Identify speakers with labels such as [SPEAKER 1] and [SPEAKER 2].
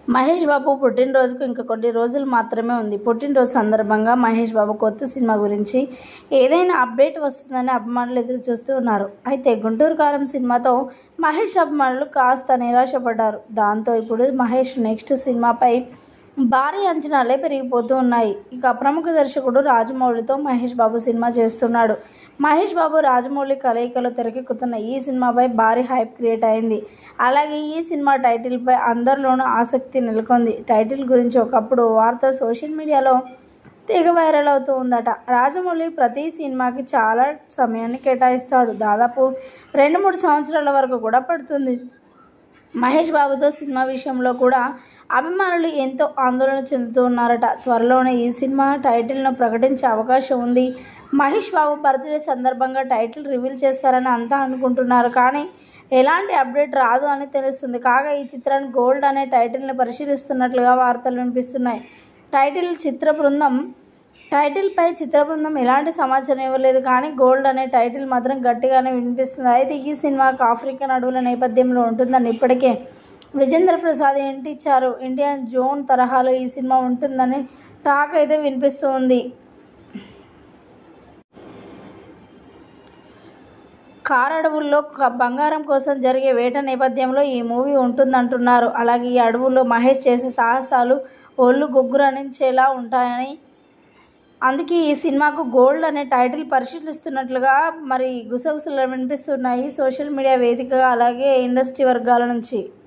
[SPEAKER 1] మహేష్ బాబు పుట్టినరోజుకు ఇంకా కొన్ని రోజులు మాత్రమే ఉంది. పుట్టినరోజు సందర్భంగా మహేష్ బాబు కొత్త సినిమా గురించి ఏదైనా అప్డేట్ వస్తుందని అభిమానులు ఎదురు చూస్తూ ఉన్నారు. అయితే గుంటూరు కారం సినిమాతో మహేష్ అభిమానులు కాస్త నిరాశపడ్డారు. దాంతో ఇప్పుడు మహేష్ నెక్స్ట్ సినిమాపై భారీ అంచనాలే పెరిగిపోతూ ఉన్నాయి. ఇక ప్రముఖ దర్శకుడు రాజమౌళితో మహేష్ బాబు సినిమా చేస్తున్నాడు. మహేష్ బాబు రాజమౌళి కలయికలో తెరకెక్కుతున్న ఈ సినిమాపై భారీ హైప్ క్రియేట్ అయింది. అలాగే ఈ సినిమా టైటిల్పై అందరిలోనూ ఆసక్తి నెలకొంది. టైటిల్ గురించి ఒకప్పుడు వార్త సోషల్ మీడియాలో తెగ వైరల్ అవుతూ ఉందట. రాజమౌళి ప్రతి సినిమాకి చాలా సమయాన్ని కేటాయిస్తాడు. దాదాపు 2-3 సంవత్సరాల వరకు కూడా పడుతుంది. మహేష్ బాబుతో సినిమా విషయంలో కూడా అభిమానులు ఎంతో ఆందోళన చెందుతూ ఉన్నారట. త్వరలోనే ఈ సినిమా టైటిల్ను ప్రకటించే అవకాశం ఉంది. మహేష్ బాబు బర్త్డే సందర్భంగా టైటిల్ రివీల్ చేస్తారని అంతా అనుకుంటున్నారు. కానీ ఎలాంటి అప్డేట్ రాదు అని తెలుస్తుంది. కాగా ఈ చిత్రానికి గోల్డ్ అనే టైటిల్ని పరిశీలిస్తున్నట్లుగా వార్తలు వినిపిస్తున్నాయి. టైటిల్పై చిత్ర బృందం ఎలాంటి సమాచారం ఇవ్వలేదు. కానీ గోల్డ్ అనే టైటిల్ మాత్రం గట్టిగానే వినిపిస్తుంది. అయితే ఈ సినిమాకు ఆఫ్రికన్ అడవుల నేపథ్యంలో ఉంటుందని ఇప్పటికే విజేంద్ర ప్రసాద్ హింట్ ఇచ్చారు. ఇండియన్ జోన్ తరహాలో ఈ సినిమా ఉంటుందని టాక్ అయితే వినిపిస్తుంది. కారడవుల్లో బంగారం కోసం జరిగే వేట నేపథ్యంలో ఈ మూవీ ఉంటుందంటున్నారు. అలాగే ఈ అడవుల్లో మహేష్ చేసే సాహసాలు ఒళ్ళు గుగ్గురనించేలా ఉంటాయని, అందుకే ఈ సినిమాకు గోల్డ్ అనే టైటిల్ పరిశీలిస్తున్నట్లుగా మరి గుసగుసలు వినిపిస్తున్నాయి సోషల్ మీడియా వేదికగా, అలాగే ఇండస్ట్రీ వర్గాల నుంచి.